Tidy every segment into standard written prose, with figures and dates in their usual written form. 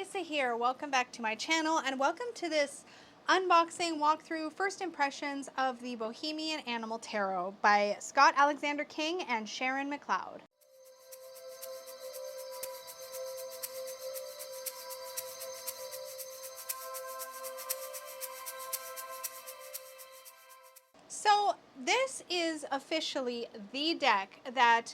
Lisa here. Welcome back to my channel and welcome to this unboxing walkthrough first impressions of the Bohemian Animal Tarot by Scott Alexander King and Sharon McLeod. So this is officially the deck that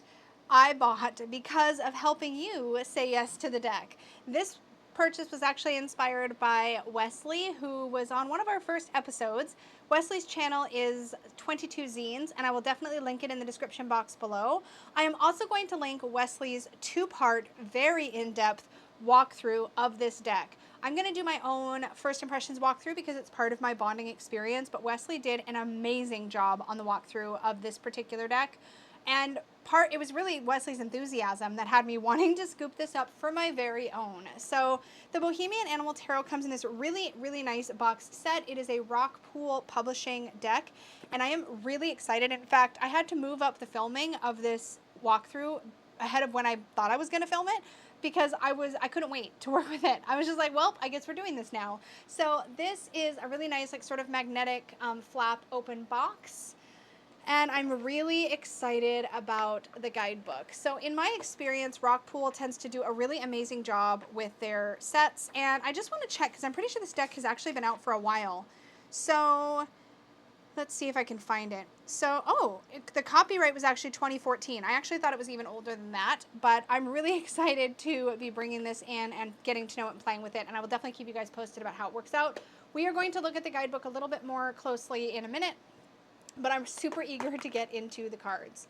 I bought because of helping you say yes to the deck. This purchase was actually inspired by Wesley, who was on one of our first episodes. Wesley's channel is 22 Zines, and I will definitely link it in the description box below. I am also going to link Wesley's two-part, very in-depth walkthrough of this deck. I'm going to do my own first impressions walkthrough because it's part of my bonding experience, but Wesley did an amazing job on the walkthrough of this particular deck. And it was really Wesley's enthusiasm that had me wanting to scoop this up for my very own. So the Bohemian Animal Tarot comes in this really, really nice boxed set. It is a Rockpool Publishing deck, and I am really excited. In fact, I had to move up the filming of this walkthrough ahead of when I thought I was going to film it, because I couldn't wait to work with it. I was just like, well, I guess we're doing this now. So this is a really nice, like, sort of magnetic flap open box. And I'm really excited about the guidebook. So in my experience, Rockpool tends to do a really amazing job with their sets. And I just want to check, because I'm pretty sure this deck has actually been out for a while. So let's see if I can find it. So, the copyright was actually 2014. I actually thought it was even older than that, but I'm really excited to be bringing this in and getting to know it and playing with it, and I will definitely keep you guys posted about how it works out. We are going to look at the guidebook a little bit more closely in a minute, but I'm super eager to get into the cards.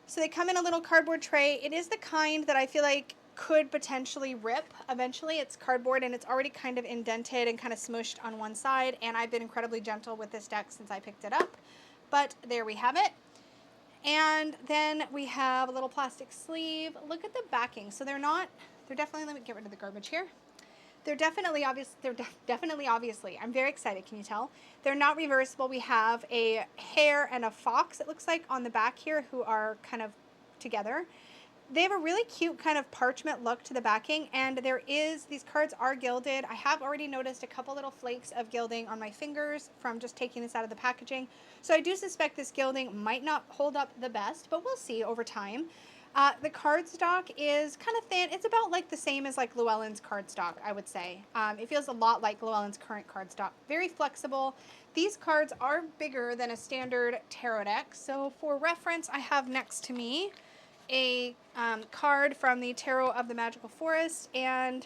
So they come in a little cardboard tray. It is the kind that I feel like could potentially rip eventually. It's cardboard and it's already kind of indented and kind of smushed on one side, and I've been incredibly gentle with this deck since I picked it up. But there we have it. And then we have a little plastic sleeve. Look at the backing. So they're definitely, let me get rid of the garbage here. They're definitely obviously, I'm very excited, can you tell? They're not reversible. We have a hare and a fox, it looks like, on the back here, who are kind of together. They have a really cute kind of parchment look to the backing, and these cards are gilded. I have already noticed a couple little flakes of gilding on my fingers from just taking this out of the packaging. So I do suspect this gilding might not hold up the best, but we'll see over time. The cardstock is kind of thin. It's about like the same as like Llewellyn's cardstock, I would say. It feels a lot like Llewellyn's current cardstock. Very flexible. These cards are bigger than a standard tarot deck. So for reference, I have next to me a card from the Tarot of the Magical Forest, and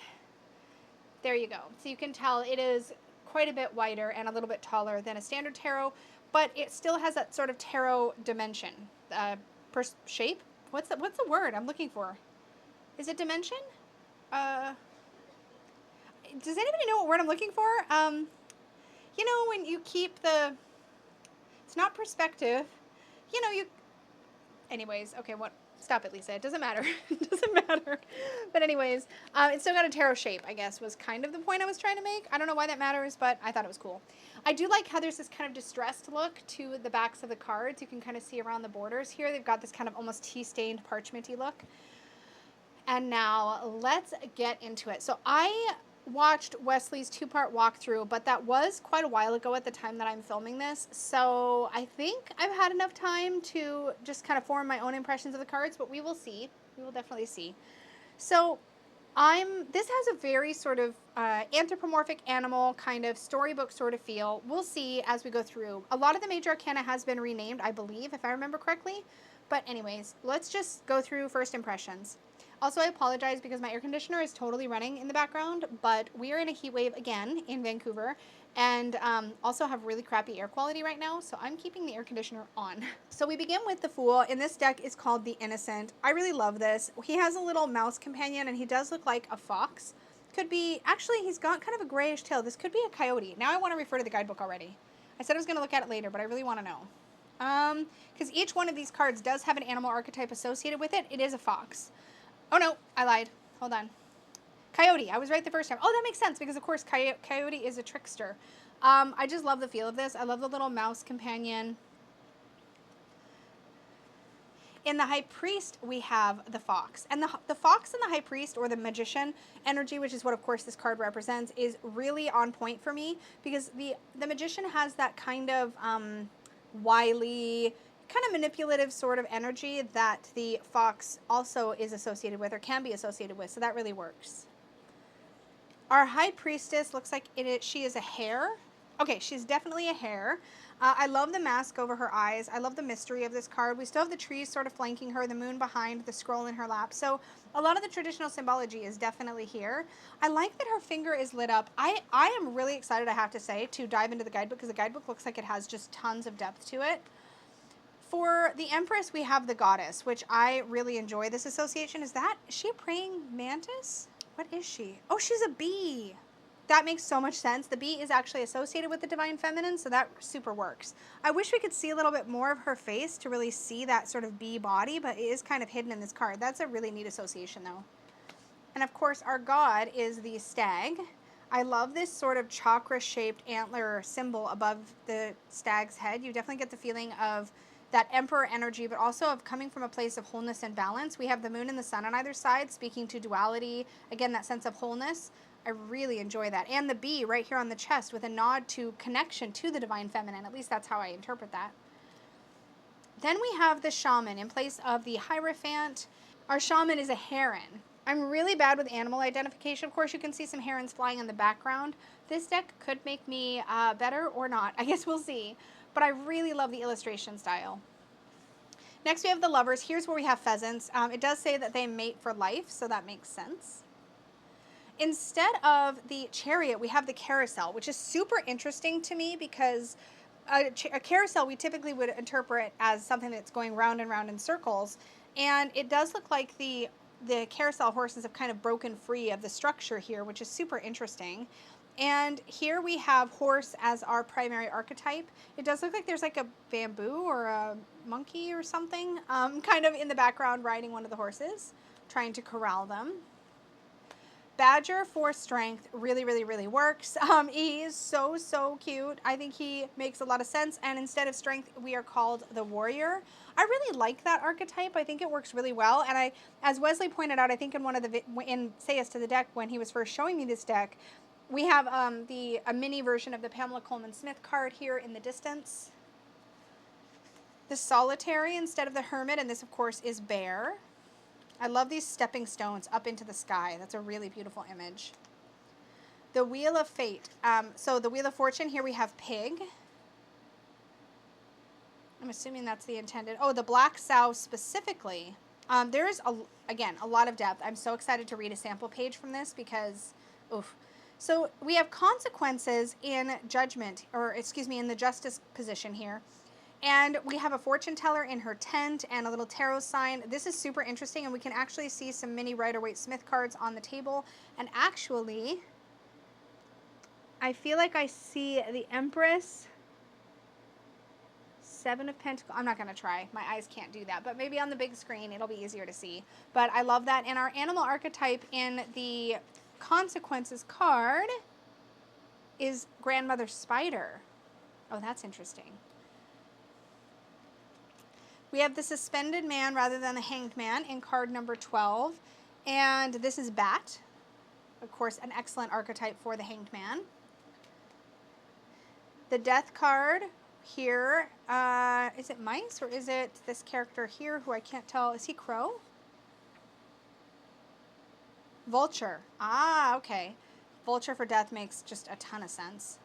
there you go. So you can tell it is quite a bit wider and a little bit taller than a standard tarot, but it still has that sort of tarot dimension, shape. What's the word I'm looking for? Is it dimension? Does anybody know what word I'm looking for? You know, when you keep it's not perspective. You know, anyways, okay, stop it, Lisa. It doesn't matter. It doesn't matter. But anyways, it's still got a tarot shape, I guess, was kind of the point I was trying to make. I don't know why that matters, but I thought it was cool. I do like how there's this kind of distressed look to the backs of the cards. You can kind of see around the borders here. They've got this kind of almost tea-stained parchmenty look. And now let's get into it. So I watched Wesley's two-part walkthrough, but that was quite a while ago at the time that I'm filming this. So I think I've had enough time to just kind of form my own impressions of the cards, but we will see. We will definitely see. So this has a very sort of anthropomorphic animal kind of storybook sort of feel. We'll see as we go through. A lot of the major arcana has been renamed, I believe, if I remember correctly. But anyways, let's just go through first impressions. Also, I apologize because my air conditioner is totally running in the background, but we are in a heat wave again in Vancouver, and also have really crappy air quality right now, so I'm keeping the air conditioner on. So we begin with the Fool, and this deck is called the Innocent. I really love this. He has a little mouse companion, and he does look like a fox. Could be, actually, he's got kind of a grayish tail. This could be a coyote. Now I want to refer to the guidebook already. I said I was going to look at it later, but I really want to know. Because each one of these cards does have an animal archetype associated with it. It is a fox. Oh no, I lied. Hold on. Coyote. I was right the first time. Oh, that makes sense because, of course, coyote is a trickster. I just love the feel of this. I love the little mouse companion. In the High Priest, we have the Fox. And the Fox and the High Priest, or the Magician energy, which is what, of course, this card represents, is really on point for me, because the Magician has that kind of wily, kind of manipulative sort of energy that the Fox also is associated with, or can be associated with, so that really works. Our High Priestess looks like she is a hare. Okay, she's definitely a hare. I love the mask over her eyes. I love the mystery of this card. We still have the trees sort of flanking her, the moon behind, the scroll in her lap. So a lot of the traditional symbology is definitely here. I like that her finger is lit up. I am really excited, I have to say, to dive into the guidebook, because the guidebook looks like it has just tons of depth to it. For the Empress, we have the Goddess, which I really enjoy this association. Is she a praying mantis? What is she? Oh, she's a bee. That makes so much sense. The bee is actually associated with the Divine Feminine, so that super works. I wish we could see a little bit more of her face to really see that sort of bee body, but it is kind of hidden in this card. That's a really neat association, though. And of course, our god is the stag. I love this sort of chakra-shaped antler symbol above the stag's head. You definitely get the feeling of that emperor energy, but also of coming from a place of wholeness and balance. We have the moon and the sun on either side, speaking to duality. Again, that sense of wholeness. I really enjoy that. And the bee right here on the chest with a nod to connection to the Divine Feminine. At least that's how I interpret that. Then we have the shaman in place of the Hierophant. Our shaman is a heron. I'm really bad with animal identification. Of course, you can see some herons flying in the background. This deck could make me better or not. I guess we'll see. But I really love the illustration style. Next, we have the lovers. Here's where we have pheasants. It does say that they mate for life, so that makes sense. Instead of the chariot, we have the carousel, which is super interesting to me, because a carousel we typically would interpret as something that's going round and round in circles. And it does look like the carousel horses have kind of broken free of the structure here, which is super interesting. And here we have horse as our primary archetype. It does look like there's like a bamboo or a monkey or something kind of in the background riding one of the horses, trying to corral them. Badger for strength really, really, really works. He is so, so cute. I think he makes a lot of sense. And instead of strength, we are called the warrior. I really like that archetype. I think it works really well. And as Wesley pointed out, I think in one of in Say Yes to the Deck, when he was first showing me this deck, we have a mini version of the Pamela Coleman Smith card here in the distance. The solitary instead of the hermit, and this of course is bear. I love these stepping stones up into the sky. That's a really beautiful image. The Wheel of Fate. So the Wheel of Fortune, here we have pig. I'm assuming that's the intended. Oh, the black sow specifically. There's, again, a lot of depth. I'm so excited to read a sample page from this because, oof. So we have consequences in judgment, or excuse me, in the justice position here. And we have a fortune teller in her tent and a little tarot sign. This is super interesting, and we can actually see some mini Rider-Waite-Smith cards on the table. And actually, I feel like I see the Empress, Seven of Pentacles. I'm not going to try. My eyes can't do that. But maybe on the big screen, it'll be easier to see. But I love that. And our animal archetype in the consequences card is Grandmother Spider. Oh, that's interesting. We have the Suspended Man rather than the Hanged Man in card number 12. And this is Bat. Of course, an excellent archetype for the Hanged Man. The Death card here. Is it mice or is it this character here who I can't tell? Is he crow? Vulture. Ah, okay. Vulture for death makes just a ton of sense.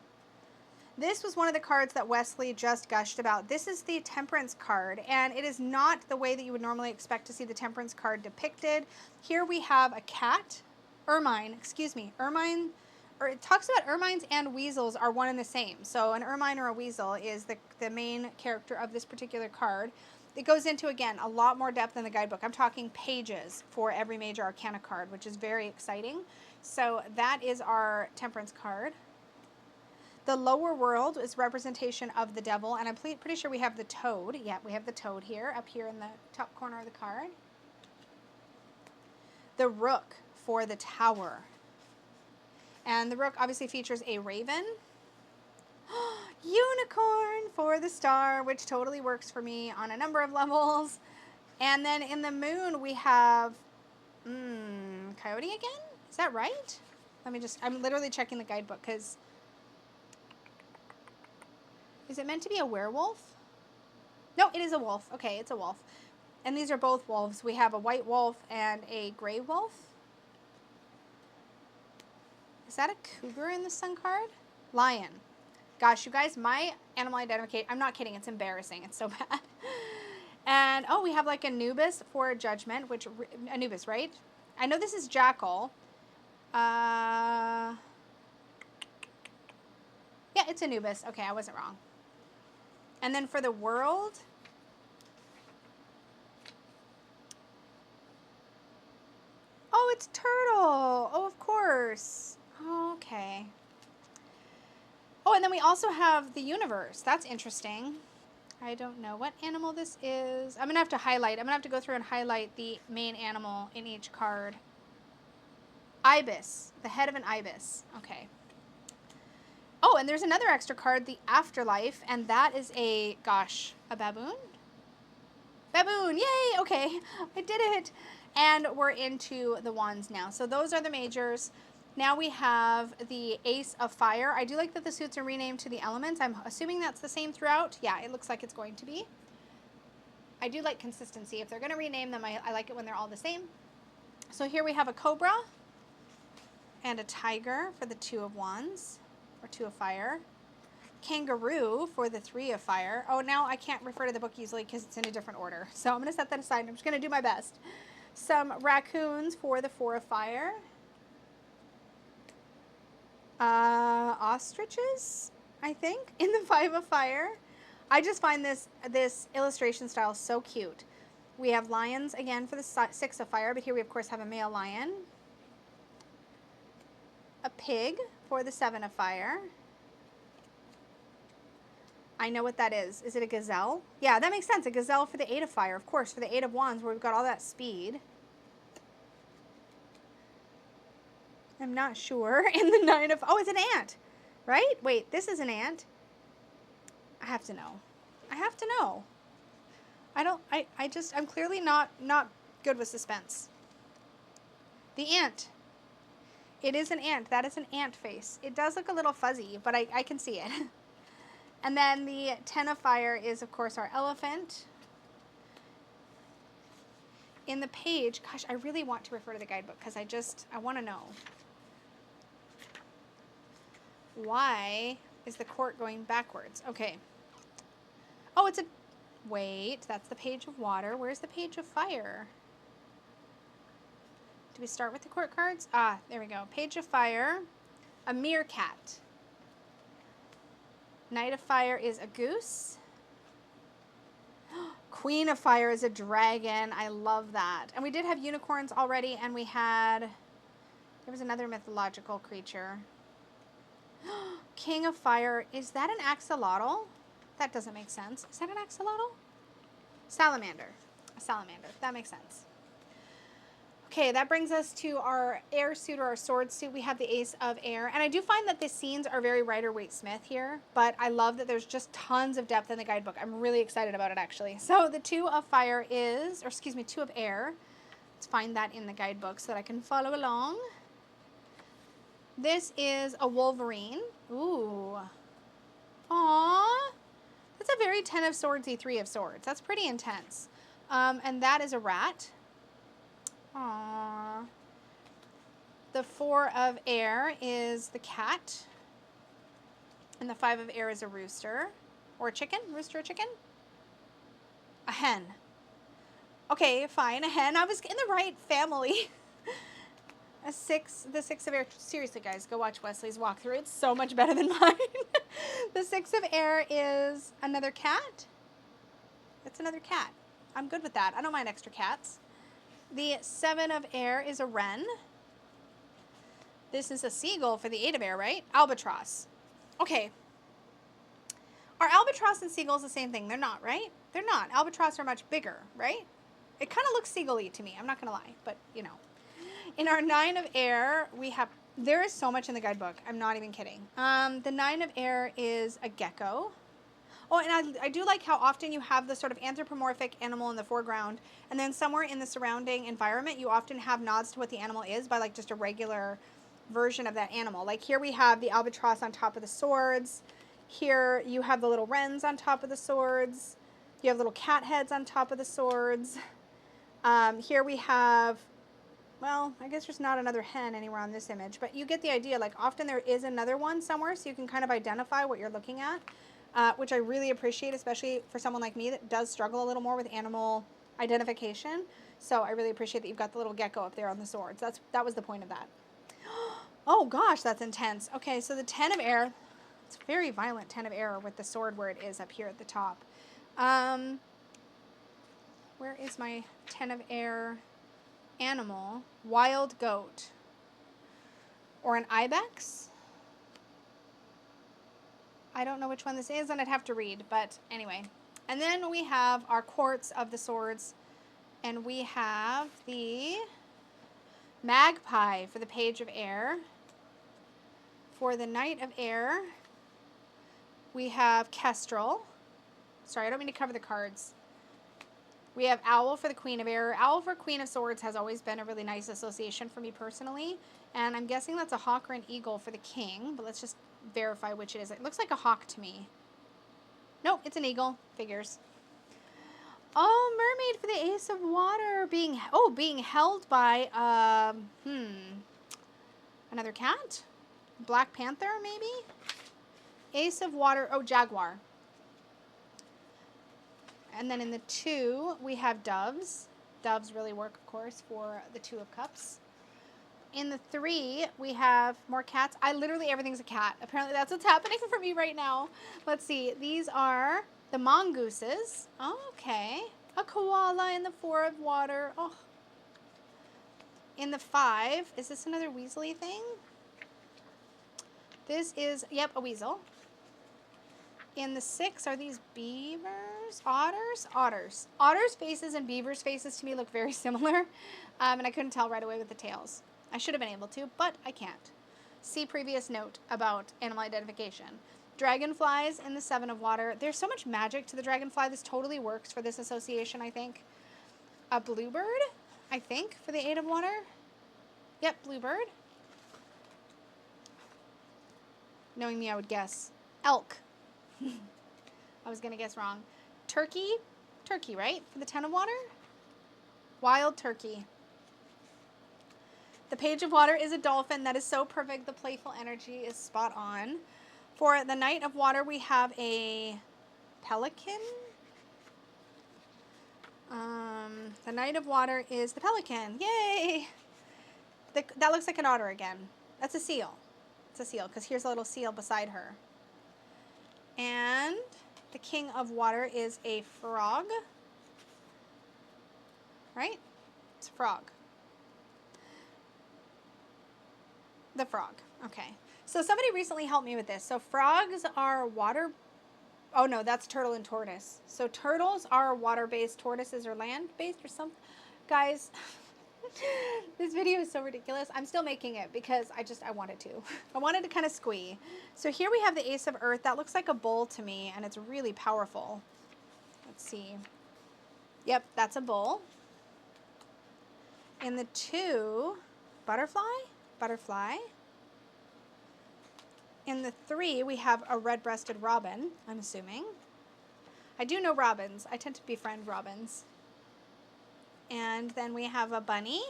This was one of the cards that Wesley just gushed about. This is the Temperance card, and it is not the way that you would normally expect to see the Temperance card depicted. Here we have a cat, ermine, or it talks about ermines and weasels are one and the same. So an ermine or a weasel is the main character of this particular card. It goes into, again, a lot more depth than the guidebook. I'm talking pages for every major arcana card, which is very exciting. So that is our Temperance card. The Lower World is representation of the devil, and I'm pretty sure we have the toad. Yeah, we have the toad here, up here in the top corner of the card. The Rook for the Tower. And the Rook obviously features a raven. Unicorn for the Star, which totally works for me on a number of levels. And then in the moon, we have, coyote again? Is that right? I'm literally checking the guidebook because, is it meant to be a werewolf? No, it is a wolf. Okay, it's a wolf. And these are both wolves. We have a white wolf and a gray wolf. Is that a cougar in the sun card? Lion. Gosh, you guys, my animal identification, I'm not kidding, it's embarrassing. It's so bad. And, oh, we have like Anubis for judgment, which, Anubis, right? I know this is jackal. Yeah, it's Anubis. Okay, I wasn't wrong. And then for the world, oh, it's turtle. Oh, of course. Oh, okay. Oh, and then we also have the universe. That's interesting. I don't know what animal this is. I'm going to have to highlight. I'm going to have to go through and highlight the main animal in each card. Ibis. The head of an ibis. Okay. Oh, and there's another extra card, the afterlife, and that is a baboon? Baboon, yay, okay, I did it. And we're into the wands now. So those are the majors. Now we have the Ace of Fire. I do like that the suits are renamed to the elements. I'm assuming that's the same throughout. Yeah, it looks like it's going to be. I do like consistency. If they're going to rename them, I like it when they're all the same. So here we have a cobra and a tiger for the Two of Wands, or Two of Fire. Kangaroo for the Three of Fire. Oh, now I can't refer to the book easily because it's in a different order. So I'm going to set that aside. I'm just going to do my best. Some raccoons for the Four of Fire. Ostriches, I think, in the Five of Fire. I just find this illustration style so cute. We have lions again for the Six of Fire, but here we of course have a male lion. A pig for the Seven of Fire. I know what that is. Is it a gazelle? Yeah, that makes sense. A gazelle for the Eight of Fire, of course, for the Eight of Wands where we've got all that speed. I'm not sure. In the Nine of... Oh, it's an ant, right? Wait, this is an ant. I have to know. I have to know. I'm clearly not good with suspense. The ant. It is an ant. That is an ant face. It does look a little fuzzy, but I can see it. And then the Ten of Fire is, of course, our elephant. In the page, gosh, I really want to refer to the guidebook because I want to know. Why is the court going backwards? Okay. Oh, wait, that's the Page of Water. Where's the Page of Fire? Do we start with the court cards? Ah, there we go. Page of Fire, a meerkat. Knight of Fire is a goose. Queen of Fire is a dragon. I love that. And we did have unicorns already, and there was another mythological creature. King of Fire, is that an axolotl? That doesn't make sense. Is that an axolotl? Salamander. A salamander. That makes sense. Okay, that brings us to our air suit or our sword suit. We have the Ace of Air. And I do find that the scenes are very Rider-Waite-Smith here, but I love that there's just tons of depth in the guidebook. I'm really excited about it, actually. So the Two of Fire is, or excuse me, Two of Air. Let's find that in the guidebook so that I can follow along. This is a Wolverine. Ooh. Aww. That's a very Ten of Swords-y Three of Swords. That's pretty intense. And that is a rat. Aww. The Four of Air is the cat. And the Five of Air is a rooster. Or a chicken? Rooster or chicken? A hen. Okay, fine. A hen. I was in the right family. The Six of Air. Seriously, guys, go watch Wesley's walkthrough. It's so much better than mine. The Six of Air is another cat. It's another cat. I'm good with that. I don't mind extra cats. The Seven of Air is a wren. This is a seagull for the Eight of Air, right? Albatross. Okay. Are albatross and seagulls the same thing? They're not, right? They're not. Albatross are much bigger, right? It kind of looks seagull-y to me. I'm not going to lie, but you know. In our Nine of Air, there is so much in the guidebook. I'm not even kidding. The Nine of Air is a gecko. Oh, and I do like how often you have the sort of anthropomorphic animal in the foreground, and then somewhere in the surrounding environment, you often have nods to what the animal is by like just a regular version of that animal. Like here we have the albatross on top of the swords. Here you have the little wrens on top of the swords. You have little cat heads on top of the swords. Here we have, well, I guess there's not another hen anywhere on this image, but you get the idea. Like often there is another one somewhere, so you can kind of identify what you're looking at, which I really appreciate, especially for someone like me that does struggle a little more with animal identification. So I really appreciate that you've got the little gecko up there on the swords. That was the point of that. Oh gosh, that's intense. Okay, so the 10 of air, it's a very violent 10 of air with the sword where it is up here at the top. Where is my 10 of air animal? Wild goat. Or an ibex? I don't know which one this is, and I'd have to read, but anyway. And then we have our quartz of the swords, and we have the magpie for the page of air. For the knight of air, we have kestrel. Sorry, I don't mean to cover the cards. We have owl for the queen of air. Owl for queen of swords has always been a really nice association for me personally, and I'm guessing that's a hawk or an eagle for the king, but let's just verify which it is. It looks like a hawk to me. Nope, it's an eagle. Figures. Oh, mermaid for the ace of water being held by another cat? Black panther maybe? Ace of water, oh, jaguar. And then in the 2, we have doves. Doves really work, of course, for the 2 of cups. In the 3, we have more cats. Literally everything's a cat. Apparently that's what's happening for me right now. Let's see. These are the mongooses. Oh, okay. A koala in the 4 of water. Oh. In the 5, is this another weaselly thing? This is, yep, a weasel. In the 6, are these beavers? Otters? Otters. Otters' faces and beavers' faces to me look very similar, and I couldn't tell right away with the tails. I should have been able to, but I can't. See previous note about animal identification. Dragonflies in the 7 of water. There's so much magic to the dragonfly. This totally works for this association, I think. A bluebird, I think, for the 8 of water. Yep, bluebird. Knowing me, I would guess. Elk. I was going to guess wrong. Turkey. Turkey, right? For the 10 of water? Wild turkey. The page of water is a dolphin. That is so perfect. The playful energy is spot on. For the knight of water, we have a pelican. The knight of water is the pelican. Yay! That looks like an otter again. That's a seal. It's a seal because here's a little seal beside her. And the king of water is a frog. Right? It's a frog. The frog. Okay. So somebody recently helped me with this. So frogs are water. Oh no, that's turtle and tortoise. So turtles are water-based, tortoises are land-based or something. Guys, this video is so ridiculous. I'm still making it because I wanted to. I wanted to kind of squee. So here we have the ace of earth. That looks like a bull to me, and it's really powerful. Let's see. Yep, that's a bull. In the 2, butterfly. Butterfly. In the 3, we have a red-breasted robin, I'm assuming. I do know robins. I tend to befriend robins. And then we have a bunny,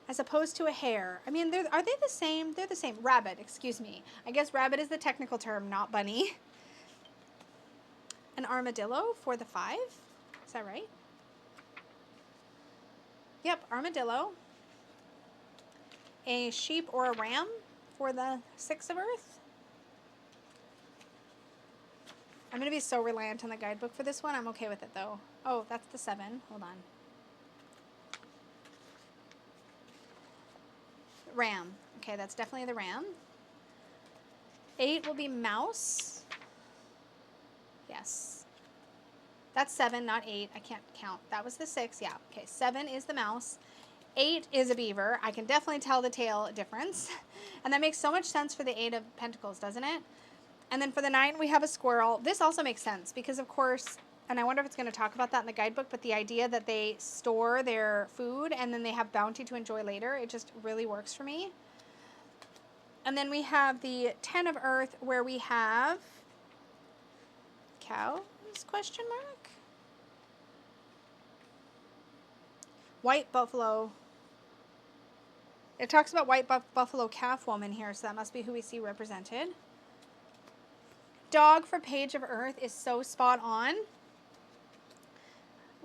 as opposed to a hare. I mean, are they the same? They're the same. Rabbit, excuse me. I guess rabbit is the technical term, not bunny. An armadillo for the 5. Is that right? Yep, armadillo. A sheep or a ram for the 6 of earth. I'm going to be so reliant on the guidebook for this one. I'm okay with it, though. Oh, that's the 7. Hold on. Ram. Okay, that's definitely the ram. 8 will be mouse. Yes. That's 7, not 8. I can't count. That was the 6. Yeah. Okay, 7 is the mouse. 8 is a beaver. I can definitely tell the tail difference. And that makes so much sense for the 8 of pentacles, doesn't it? And then for the 9, we have a squirrel. This also makes sense because, of course, and I wonder if it's going to talk about that in the guidebook, but the idea that they store their food and then they have bounty to enjoy later, it just really works for me. And then we have the 10 of earth where we have cows, question mark? White buffalo. It talks about white buffalo calf woman here, so that must be who we see represented. Dog for page of earth is so spot on.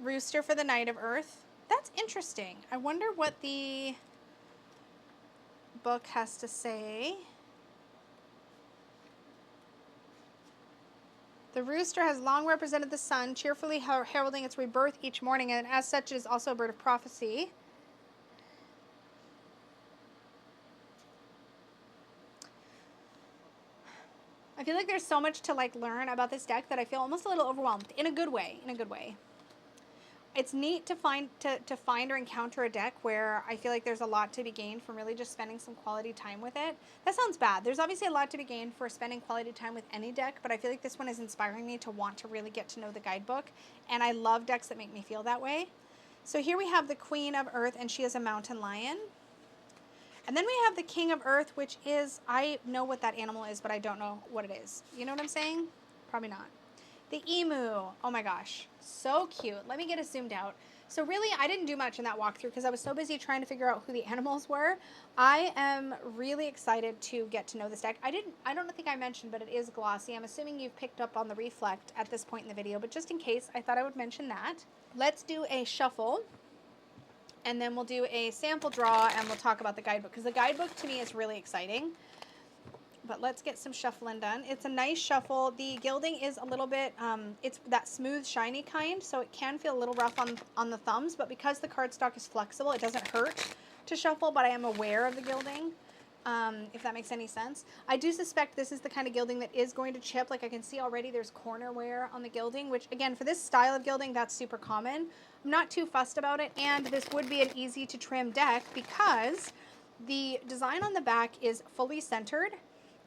Rooster for the night of earth. That's interesting. I wonder what the book has to say. The rooster has long represented the sun, cheerfully heralding its rebirth each morning, and as such it is also a bird of prophecy. I feel like there's so much to learn about this deck that I feel almost a little overwhelmed in a good way. It's neat to find or encounter a deck where I feel like there's a lot to be gained from really just spending some quality time with it. That sounds bad. There's obviously a lot to be gained for spending quality time with any deck, but I feel like this one is inspiring me to want to really get to know the guidebook, and I love decks that make me feel that way. So here we have the Queen of Earth, and she is a mountain lion. And then we have the King of Earth, which is, I know what that animal is, but I don't know what it is. You know what I'm saying? Probably not. The emu. Oh my gosh. So cute. Let me get it zoomed out. So really, I didn't do much in that walkthrough because I was so busy trying to figure out who the animals were. I am really excited to get to know this deck. I don't think I mentioned, but it is glossy. I'm assuming you've picked up on the reflect at this point in the video, but just in case, I thought I would mention that. Let's do a shuffle. And then we'll do a sample draw and we'll talk about the guidebook, because the guidebook to me is really exciting. But let's get some shuffling done. It's a nice shuffle. The gilding is a little bit, it's that smooth, shiny kind, so it can feel a little rough on the thumbs, but because the cardstock is flexible, it doesn't hurt to shuffle, but I am aware of the gilding, if that makes any sense. I do suspect this is the kind of gilding that is going to chip. Like I can see already there's corner wear on the gilding, which again, for this style of gilding, that's super common. I'm not too fussed about it, and this would be an easy to trim deck because the design on the back is fully centered.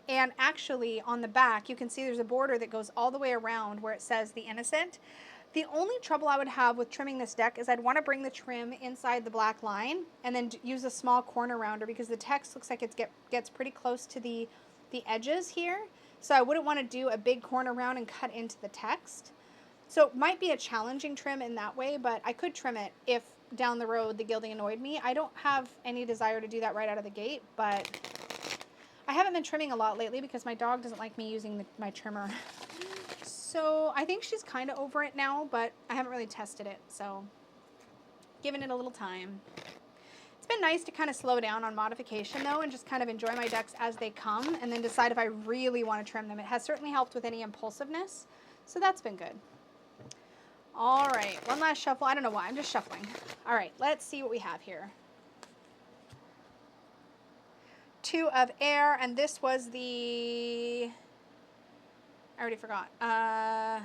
And actually on the back, you can see there's a border that goes all the way around where it says the innocent. The only trouble I would have with trimming this deck is I'd want to bring the trim inside the black line and then use a small corner rounder, because the text looks like it gets pretty close to the edges here. So I wouldn't want to do a big corner round and cut into the text. So it might be a challenging trim in that way, but I could trim it if down the road the gilding annoyed me. I don't have any desire to do that right out of the gate, but I haven't been trimming a lot lately because my dog doesn't like me using my trimmer. So I think she's kind of over it now, but I haven't really tested it, so giving it a little time. It's been nice to kind of slow down on modification though and just kind of enjoy my decks as they come and then decide if I really want to trim them. It has certainly helped with any impulsiveness, so that's been good. All right, one last shuffle. I don't know why, I'm just shuffling. All right, let's see what we have here. 2 of air, and this was the, I already forgot. I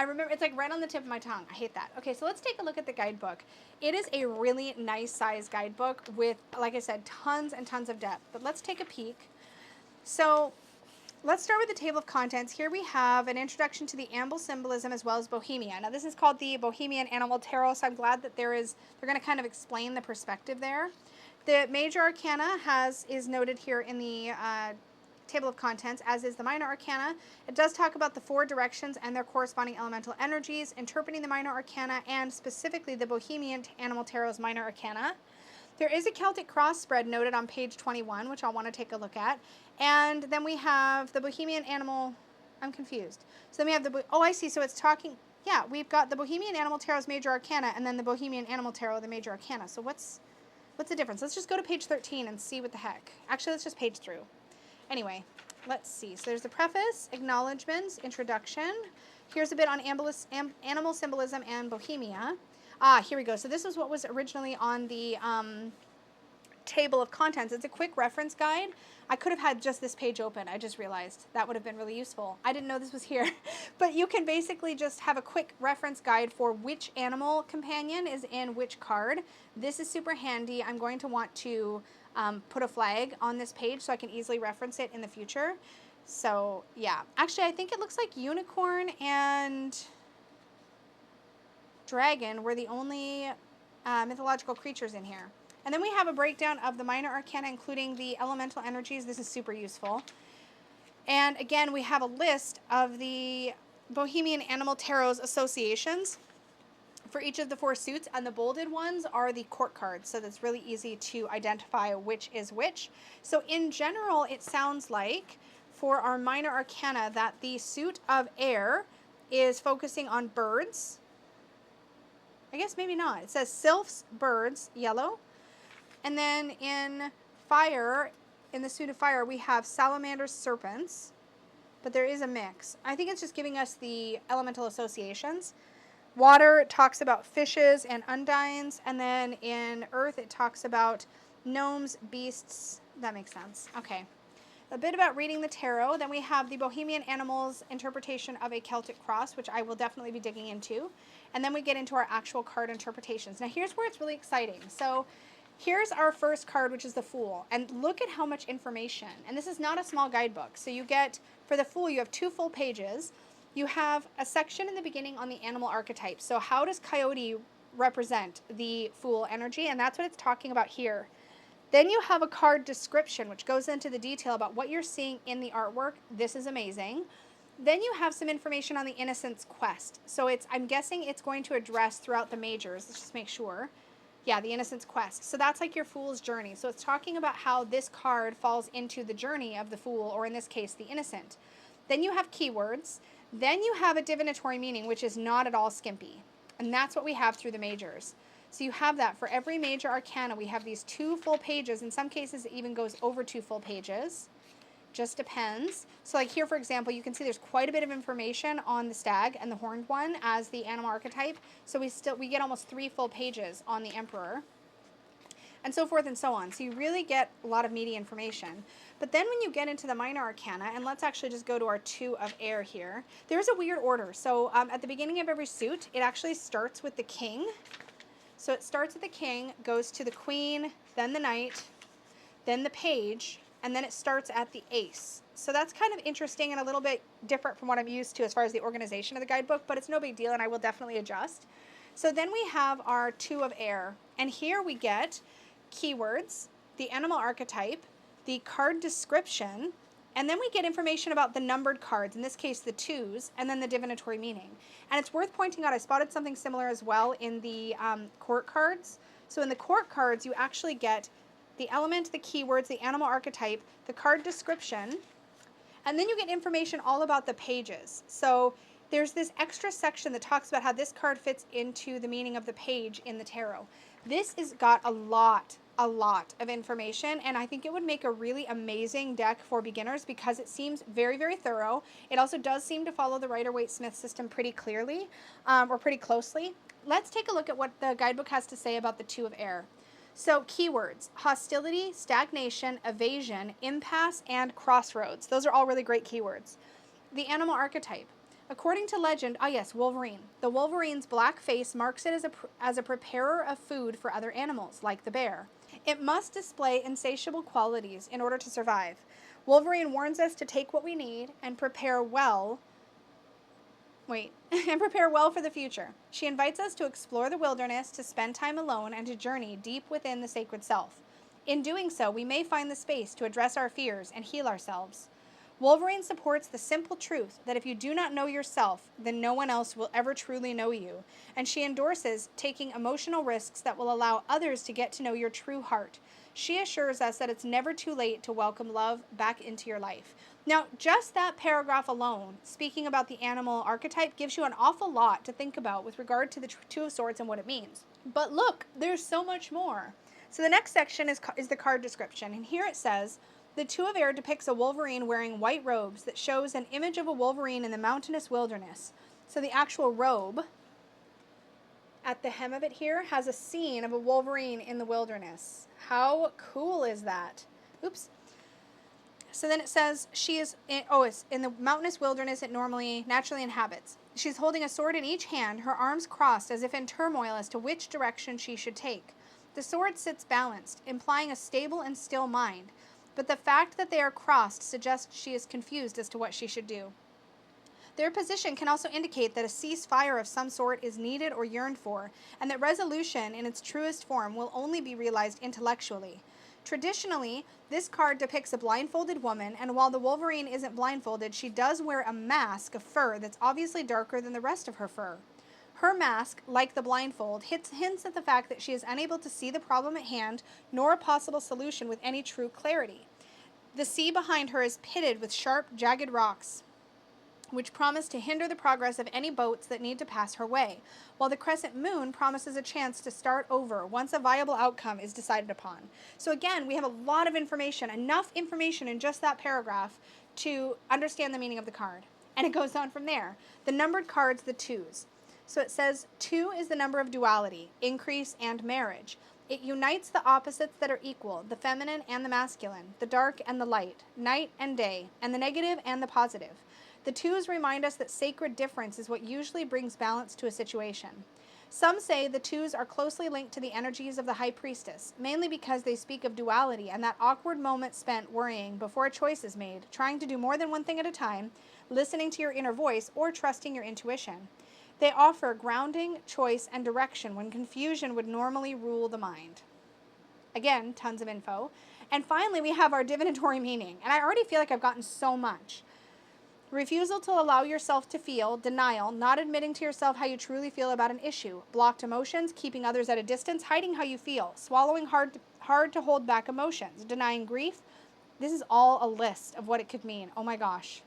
remember, it's like right on the tip of my tongue. I hate that. Okay, so let's take a look at the guidebook. It is a really nice size guidebook with, like I said, tons and tons of depth. But let's take a peek. So let's start with the table of contents. Here we have an introduction to the animal symbolism as well as Bohemian. Now this is called the Bohemian Animal Tarot, so I'm glad that they're going to kind of explain the perspective there. The major arcana is noted here in the table of contents, as is the minor arcana. It does talk about the 4 directions and their corresponding elemental energies, interpreting the minor arcana, and specifically the Bohemian Animal Tarot's minor arcana. There is a Celtic cross spread noted on page 21, which I'll want to take a look at. And then we have the Bohemian Animal, I'm confused. So then we have oh, I see, so it's talking, yeah, we've got the Bohemian Animal Tarot's major arcana and then the Bohemian Animal Tarot, the major arcana. So what's the difference? Let's just go to page 13 and see what the heck. Actually, let's just page through. Anyway, let's see. So there's the preface, acknowledgements, introduction. Here's a bit on animal symbolism and Bohemia. Ah, here we go. So this is what was originally on the table of contents. It's a quick reference guide. I could have had just this page open. I just realized that would have been really useful. I didn't know this was here. But you can basically just have a quick reference guide for which animal companion is in which card. This is super handy. I'm going to want to put a flag on this page so I can easily reference it in the future. So yeah, actually I think it looks like unicorn and dragon were the only mythological creatures in here. And then we have a breakdown of the minor arcana, including the elemental energies. This is super useful. And again, we have a list of the Bohemian Animal Tarot's associations for each of the 4 suits, and the bolded ones are the court cards, so that's really easy to identify which is which. So in general, it sounds like for our minor arcana that the suit of air is focusing on birds. I guess maybe not. It says sylphs, birds, yellow. And then in fire, in the suit of fire, we have salamanders, serpents, but there is a mix. I think it's just giving us the elemental associations. Water talks about fishes and undines, and then in earth it talks about gnomes, beasts. That makes sense. Okay. A bit about reading the tarot. Then we have the Bohemian Animals interpretation of a Celtic cross, which I will definitely be digging into. And then we get into our actual card interpretations. Now here's where it's really exciting. So here's our first card, which is the Fool. And look at how much information. And this is not a small guidebook. So you get, for the Fool, you have 2 full pages. You have a section in the beginning on the animal archetype. So how does Coyote represent the Fool energy? And that's what it's talking about here. Then you have a card description, which goes into the detail about what you're seeing in the artwork. This is amazing. Then you have some information on the Innocence Quest. So I'm guessing it's going to address throughout the majors. Let's just make sure. Yeah, the Innocence Quest. So that's like your Fool's journey. So it's talking about how this card falls into the journey of the Fool, or in this case, the innocent. Then you have keywords. Then you have a divinatory meaning, which is not at all skimpy. And that's what we have through the majors. So you have that. For every major arcana, we have these 2 full pages. In some cases, it even goes over 2 full pages. Just depends. So like here, for example, you can see there's quite a bit of information on the stag and the horned one as the animal archetype. So we get almost 3 full pages on the emperor, and so forth and so on. So you really get a lot of meaty information. But then when you get into the minor arcana, and let's actually just go to our 2 of air here, there's a weird order. So at the beginning of every suit, it actually starts with the king. So it starts with the king, goes to the queen, then the knight, then the page, and then it starts at the ace. So that's kind of interesting and a little bit different from what I'm used to as far as the organization of the guidebook, but it's no big deal, and I will definitely adjust. So then we have our 2 of air, and here we get keywords, the animal archetype, the card description, and then we get information about the numbered cards, in this case the 2s, and then the divinatory meaning. And it's worth pointing out, I spotted something similar as well in the court cards. So in the court cards, you actually get the element, the keywords, the animal archetype, the card description, and then you get information all about the pages. So there's this extra section that talks about how this card fits into the meaning of the page in the tarot. This has got a lot of information, and I think it would make a really amazing deck for beginners because it seems very, very thorough. It also does seem to follow the Rider-Waite-Smith system pretty clearly, or pretty closely. Let's take a look at what the guidebook has to say about the 2 of air. So keywords: hostility, stagnation, evasion, impasse, and crossroads. Those are all really great keywords. The animal archetype. According to legend, yes, Wolverine. The Wolverine's black face marks it as a preparer of food for other animals, like the bear. It must display insatiable qualities in order to survive. Wolverine warns us to take what we need and prepare well for the future. She invites us to explore the wilderness, to spend time alone, and to journey deep within the sacred self. In doing so, we may find the space to address our fears and heal ourselves. Wolverine supports the simple truth that if you do not know yourself, then no one else will ever truly know you, and she endorses taking emotional risks that will allow others to get to know your true heart. She assures us that it's never too late to welcome love back into your life. Now, just that paragraph alone, speaking about the animal archetype, gives you an awful lot to think about with regard to the 2 of Swords and what it means. But look, there's so much more. So the next section is the card description, and here it says, the 2 of air depicts a Wolverine wearing white robes that shows an image of a Wolverine in the mountainous wilderness. So the actual robe at the hem of it here has a scene of a Wolverine in the wilderness. How cool is that? Oops. So then it says she is it's in the mountainous wilderness it naturally inhabits. She's holding a sword in each hand, her arms crossed as if in turmoil as to which direction she should take. The sword sits balanced, implying a stable and still mind, but the fact that they are crossed suggests she is confused as to what she should do. Their position can also indicate that a ceasefire of some sort is needed or yearned for, and that resolution in its truest form will only be realized intellectually. Traditionally, this card depicts a blindfolded woman, and while the Wolverine isn't blindfolded, she does wear a mask of fur that's obviously darker than the rest of her fur. Her mask, like the blindfold, hints at the fact that she is unable to see the problem at hand, nor a possible solution with any true clarity. The sea behind her is pitted with sharp, jagged rocks, which promise to hinder the progress of any boats that need to pass her way, while the crescent moon promises a chance to start over once a viable outcome is decided upon. So again, we have a lot of information, enough information in just that paragraph to understand the meaning of the card. And it goes on from there. The numbered cards, the twos. So it says 2 is the number of duality, increase, and marriage. It unites the opposites that are equal, the feminine and the masculine, the dark and the light, night and day, and the negative and the positive. The twos remind us that sacred difference is what usually brings balance to a situation. Some say the twos are closely linked to the energies of the high priestess, mainly because they speak of duality and that awkward moment spent worrying before a choice is made, trying to do more than one thing at a time, listening to your inner voice, or trusting your intuition. They offer grounding, choice, and direction when confusion would normally rule the mind. Again, tons of info. And finally, we have our divinatory meaning. And I already feel like I've gotten so much. Refusal to allow yourself to feel, denial, not admitting to yourself how you truly feel about an issue, blocked emotions, keeping others at a distance, hiding how you feel, swallowing hard to hold back emotions, denying grief. This is all a list of what it could mean. Oh my gosh.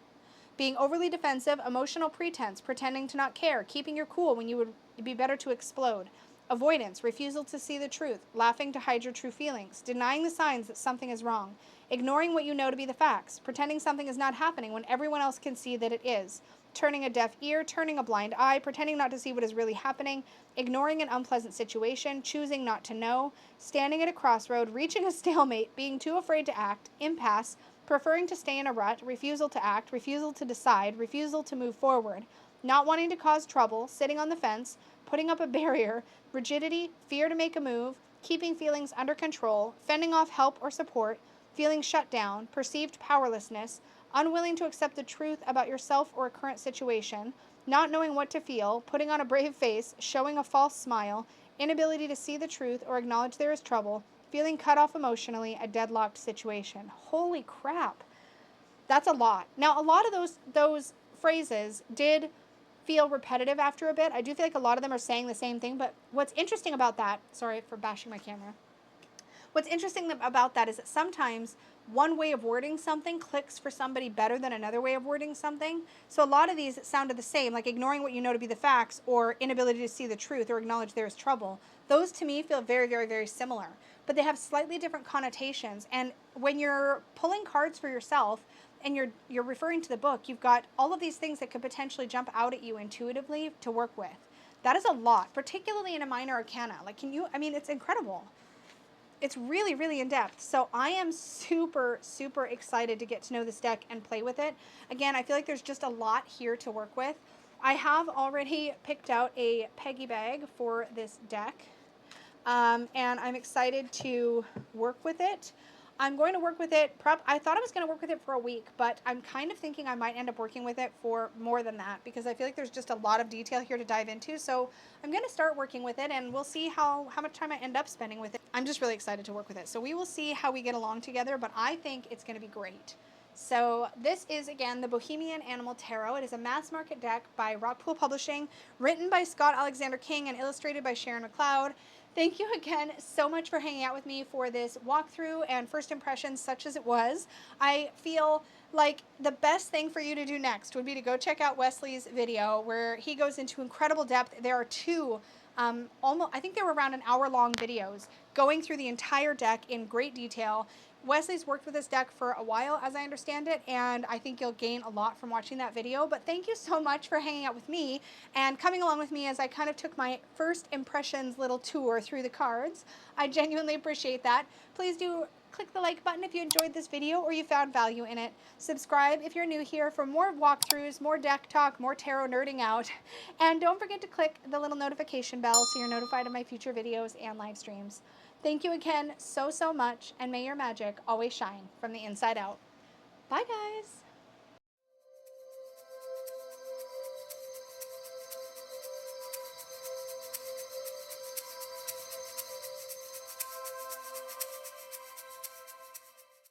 Being overly defensive, emotional pretense, pretending to not care, keeping your cool when you would be better to explode. Avoidance, refusal to see the truth, laughing to hide your true feelings, denying the signs that something is wrong, ignoring what you know to be the facts, pretending something is not happening when everyone else can see that it is, turning a deaf ear, turning a blind eye, pretending not to see what is really happening, ignoring an unpleasant situation, choosing not to know, standing at a crossroad, reaching a stalemate, being too afraid to act, impasse, preferring to stay in a rut, refusal to act, refusal to decide, refusal to move forward, not wanting to cause trouble, sitting on the fence, putting up a barrier, rigidity, fear to make a move, keeping feelings under control, fending off help or support, feeling shut down, perceived powerlessness, unwilling to accept the truth about yourself or a current situation, not knowing what to feel, putting on a brave face, showing a false smile, inability to see the truth or acknowledge there is trouble, feeling cut off emotionally, a deadlocked situation. Holy crap. That's a lot. Now, a lot of those phrases did feel repetitive after a bit. I do feel like a lot of them are saying the same thing, but what's interesting about that, sorry for bashing my camera. What's interesting about that is that sometimes one way of wording something clicks for somebody better than another way of wording something. So a lot of these sounded the same, like ignoring what you know to be the facts or inability to see the truth or acknowledge there is trouble. Those to me feel very, very, very similar, but they have slightly different connotations. And when you're pulling cards for yourself and you're referring to the book, you've got all of these things that could potentially jump out at you intuitively to work with. That is a lot, particularly in a minor arcana. Like, it's incredible. It's really, really in-depth. So I am super, super excited to get to know this deck and play with it. Again, I feel like there's just a lot here to work with. I have already picked out a Peggy bag for this deck, and I'm excited to work with it. I'm going to work with it, I thought I was going to work with it for a week, but I'm kind of thinking I might end up working with it for more than that because I feel like there's just a lot of detail here to dive into. So I'm going to start working with it and we'll see how much time I end up spending with it. I'm just really excited to work with it. So we will see how we get along together, but I think it's going to be great. So this is, again, the Bohemian Animal Tarot. It is a mass market deck by Rockpool Publishing, written by Scott Alexander King and illustrated by Sharon McLeod. Thank you again so much for hanging out with me for this walkthrough and first impressions such as it was. I feel like the best thing for you to do next would be to go check out Wesley's video where he goes into incredible depth. There are two, I think they were around an hour-long videos going through the entire deck in great detail, Wesley's worked with this deck for a while, as I understand it, and I think you'll gain a lot from watching that video. But thank you so much for hanging out with me and coming along with me as I kind of took my first impressions little tour through the cards. I genuinely appreciate that. Please do click the like button if you enjoyed this video or you found value in it. Subscribe if you're new here for more walkthroughs, more deck talk, more tarot nerding out. And don't forget to click the little notification bell so you're notified of my future videos and live streams. Thank you again so much, and may your magic always shine from the inside out. Bye, guys.